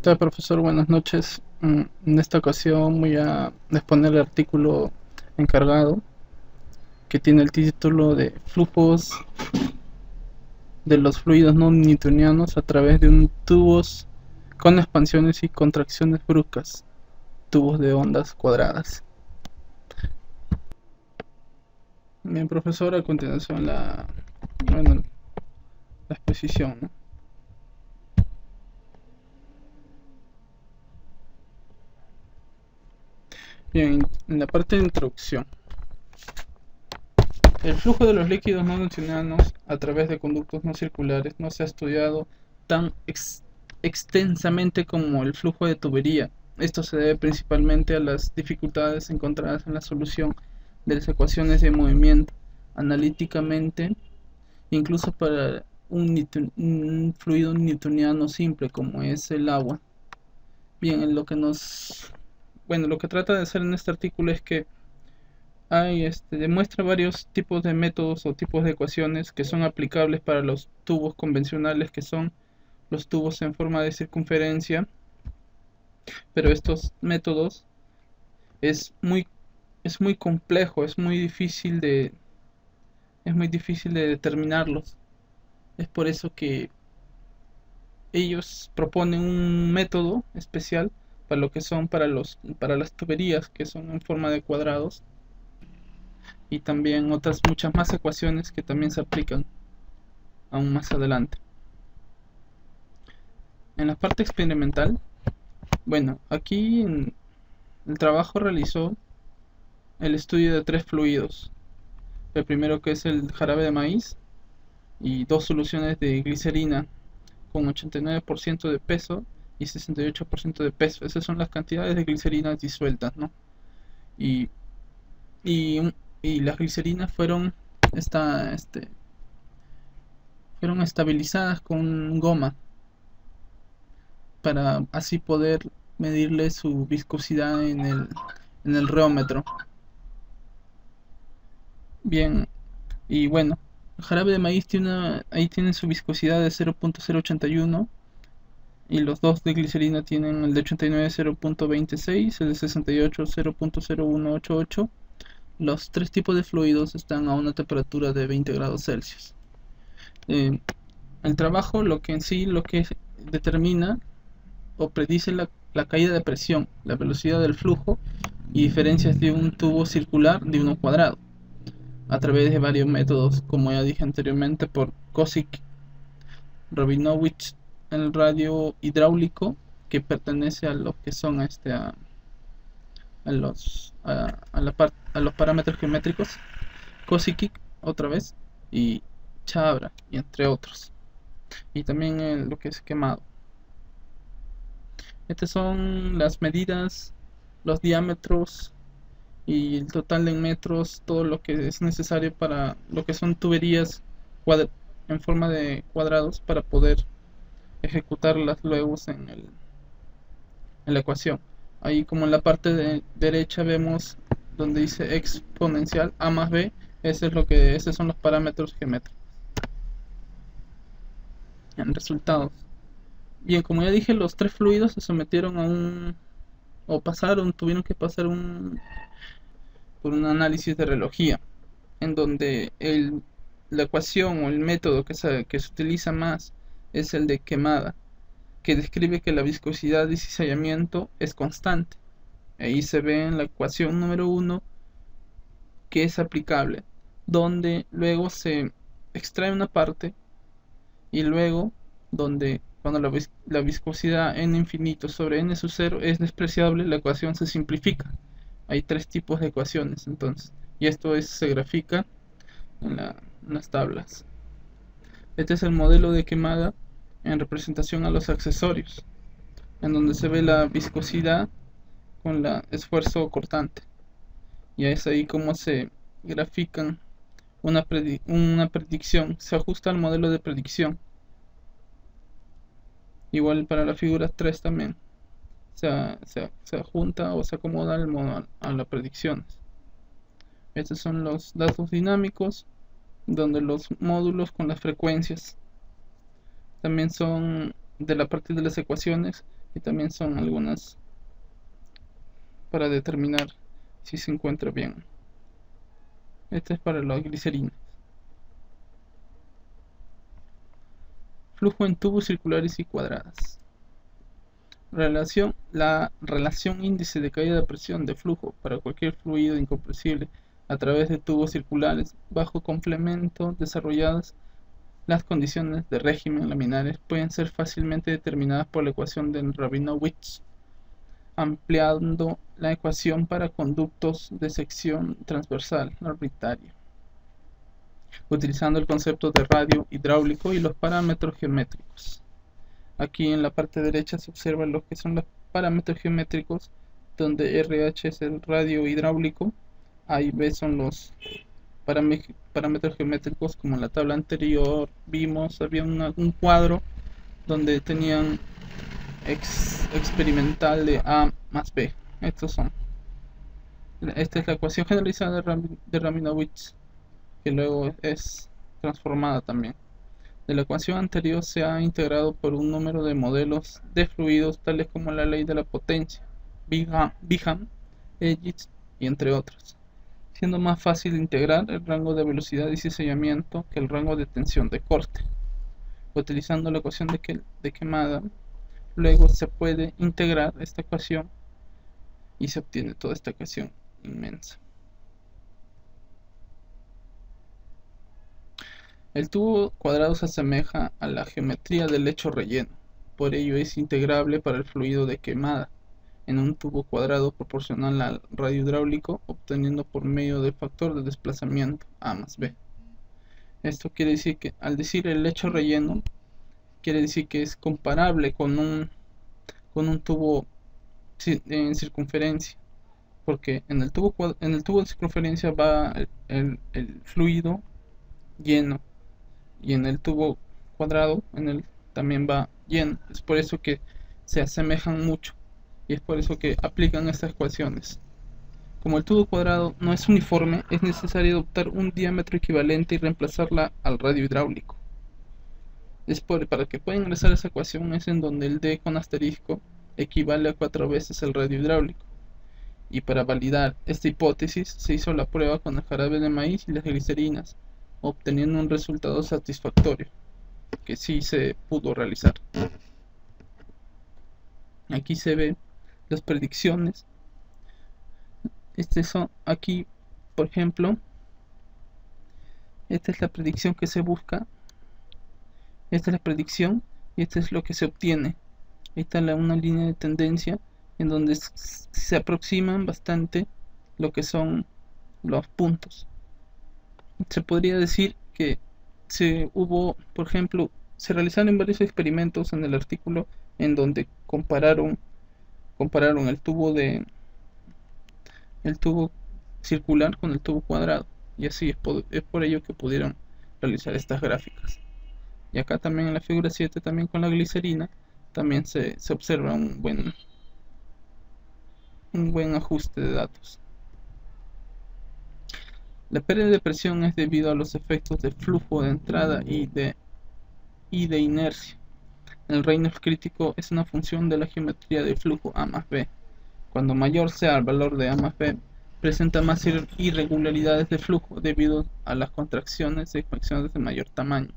tal, profesor? Buenas noches. En esta ocasión voy a exponer el artículo encargado que tiene el título de Flujos de los fluidos no newtonianos a través de un tubos con expansiones y contracciones bruscas, tubos de ondas cuadradas. Bien, profesor, a continuación la exposición, ¿no? Bien, en la parte de introducción. El flujo de los líquidos no newtonianos a través de conductos no circulares no se ha estudiado tan extensamente como el flujo de tubería. Esto se debe principalmente a las dificultades encontradas en la solución de las ecuaciones de movimiento analíticamente, incluso para un fluido newtoniano simple como es el agua. Bien, lo que trata de hacer en este artículo es que demuestra varios tipos de métodos o tipos de ecuaciones que son aplicables para los tubos convencionales, que son los tubos en forma de circunferencia, pero estos métodos es muy, es muy complejo, es muy difícil de determinarlos. Es por eso que ellos proponen un método especial para lo que son para las tuberías que son en forma de cuadrados, y también otras muchas más ecuaciones que también se aplican aún más adelante. En la parte experimental, aquí en el trabajo realizó el estudio de tres fluidos. El primero, que es el jarabe de maíz, y dos soluciones de glicerina con 89% de peso y 68% de peso. Esas son las cantidades de glicerina disueltas, ¿no? Y, y, y las glicerinas fueron estabilizadas con goma para así poder medirle su viscosidad en el reómetro. Bien, y bueno, el jarabe de maíz ahí tiene su viscosidad de 0.081, y los dos de glicerina tienen el de 89 0.26, el de 68 0.0188. Los tres tipos de fluidos están a una temperatura de 20 grados Celsius. El trabajo lo que determina o predice la caída de presión, la velocidad del flujo y diferencias de un tubo circular de uno cuadrado, a través de varios métodos, como ya dije anteriormente, por Kozik, Rabinovich, el radio hidráulico, que pertenece a lo que son a los parámetros geométricos, Kozik otra vez, y Chabra, y entre otros, y también lo que es quemado. Estas son las medidas, los diámetros y el total en metros, todo lo que es necesario para lo que son tuberías en forma de cuadrados para poder ejecutarlas luego en la ecuación. Ahí, como en la parte derecha, vemos donde dice exponencial a más b, esos son los parámetros geométricos en resultados. Bien, como ya dije, los tres fluidos se sometieron tuvieron que pasar por un análisis de relojía, en donde la ecuación o el método que se utiliza más es el de quemada, que describe que la viscosidad de cizallamiento es constante. Ahí se ve en la ecuación número 1 que es aplicable, donde luego se extrae una parte, y luego donde cuando la viscosidad n infinito sobre n sub 0 es despreciable, la ecuación se simplifica. Hay tres tipos de ecuaciones entonces, y se grafica en las tablas. Este es el modelo de quemada en representación a los accesorios, en donde se ve la viscosidad con el esfuerzo cortante. Y es ahí como se grafican una predicción, se ajusta al modelo de predicción. Igual para la figura 3 también se adjunta o se acomoda a las predicciones. Estos son los datos dinámicos, donde los módulos con las frecuencias también son de la parte de las ecuaciones, y también son algunas para determinar si se encuentra bien. Este es para las glicerinas. Flujo en tubos circulares y cuadradas. La relación índice de caída de presión de flujo para cualquier fluido incompresible a través de tubos circulares bajo complemento desarrolladas las condiciones de régimen laminares pueden ser fácilmente determinadas por la ecuación de Rabinowitz, ampliando la ecuación para conductos de sección transversal arbitraria, utilizando el concepto de radio hidráulico y los parámetros geométricos. Aquí en la parte derecha se observan lo que son los parámetros geométricos, donde RH es el radio hidráulico, A y B son los parámetros geométricos. Como en la tabla anterior vimos, había un cuadro donde tenían experimental de A más B. Estos son. Esta es la ecuación generalizada de Rabinowitz, que luego es transformada también. De la ecuación anterior se ha integrado por un número de modelos de fluidos tales como la ley de la potencia, Bingham, Egitz y entre otros, siendo más fácil integrar el rango de velocidad y cizallamiento que el rango de tensión de corte. Utilizando la ecuación de quemada, luego se puede integrar esta ecuación y se obtiene toda esta ecuación inmensa. El tubo cuadrado se asemeja a la geometría del lecho relleno, por ello es integrable para el fluido de quemada en un tubo cuadrado proporcional al radio hidráulico, obteniendo por medio del factor de desplazamiento A más B. Esto quiere decir que, al decir el lecho relleno, quiere decir que es comparable con un tubo en circunferencia, porque en el tubo de circunferencia va el fluido lleno, y en el tubo cuadrado también va lleno. Es por eso que se asemejan mucho y es por eso que aplican estas ecuaciones. Como el tubo cuadrado no es uniforme, es necesario adoptar un diámetro equivalente y reemplazarla al radio hidráulico. Para que pueda ingresar esa ecuación es en donde el D con asterisco equivale a 4 veces el radio hidráulico. Y para validar esta hipótesis se hizo la prueba con el jarabe de maíz y las glicerinas, obteniendo un resultado satisfactorio, que sí se pudo realizar. Aquí se ven las predicciones. Aquí, por ejemplo, esta es la predicción que se busca. Esta es la predicción y esto es lo que se obtiene. Esta es una línea de tendencia en donde se aproximan bastante lo que son los puntos. Se podría decir que por ejemplo, se realizaron varios experimentos en el artículo en donde compararon el tubo circular con el tubo cuadrado, y así es por ello que pudieron realizar estas gráficas. Y acá también en la figura 7, también con la glicerina, también se observa un buen ajuste de datos. La pérdida de presión es debido a los efectos de flujo de entrada y de inercia. El reino crítico es una función de la geometría de flujo A más B. Cuando mayor sea el valor de A más B, presenta más irregularidades de flujo debido a las contracciones y expansiones de mayor tamaño.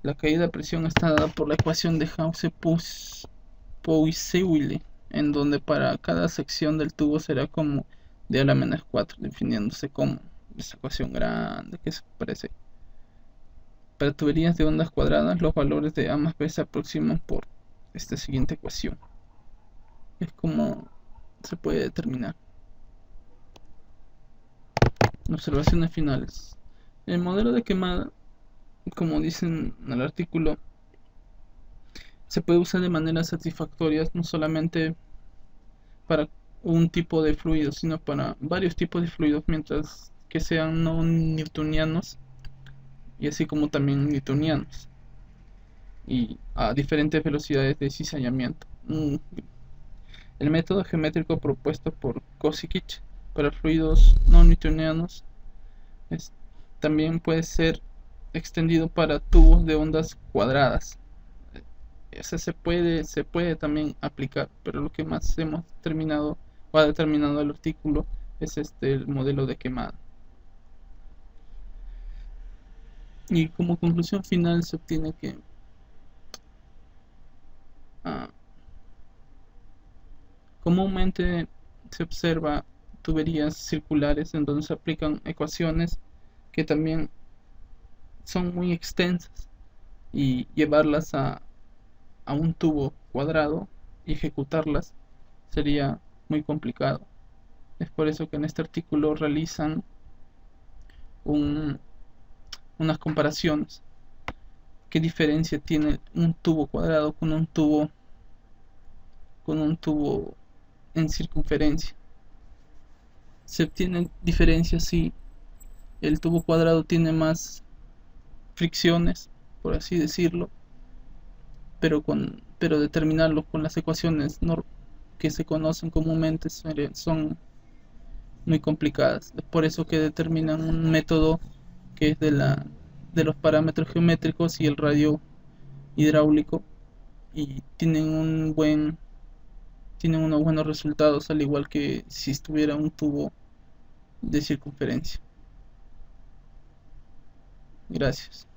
La caída de presión está dada por la ecuación de Hauser-Poiseuille, en donde para cada sección del tubo será como de a la menos 4, definiéndose como esta ecuación grande que se parece. Para tuberías de ondas cuadradas, los valores de A más B se aproximan por esta siguiente ecuación. Es como se puede determinar. Observaciones finales. El modelo de quemada, como dicen en el artículo, se puede usar de manera satisfactoria no solamente para un tipo de fluido, sino para varios tipos de fluidos, mientras que sean no newtonianos y así como también newtonianos, y a diferentes velocidades de cizallamiento. El método geométrico propuesto por Kosikich para fluidos no newtonianos también puede ser extendido para tubos de ondas cuadradas. ese se puede también aplicar, pero lo que más hemos determinado o ha determinado el artículo es el modelo de quemada. Y como conclusión final se obtiene que ah, comúnmente se observa tuberías circulares en donde se aplican ecuaciones que también son muy extensas, y llevarlas a un tubo cuadrado y ejecutarlas sería muy complicado. Es por eso que en este artículo realizan un- unas comparaciones. ¿Qué diferencia tiene un tubo cuadrado con un tubo en circunferencia? Se obtienen diferencias si el tubo cuadrado tiene más fricciones, por así decirlo, pero determinarlo con las ecuaciones que se conocen comúnmente son muy complicadas. Es por eso que determinan un método que es de los parámetros geométricos y el radio hidráulico, y tienen unos buenos resultados, al igual que si estuviera un tubo de circunferencia. Gracias.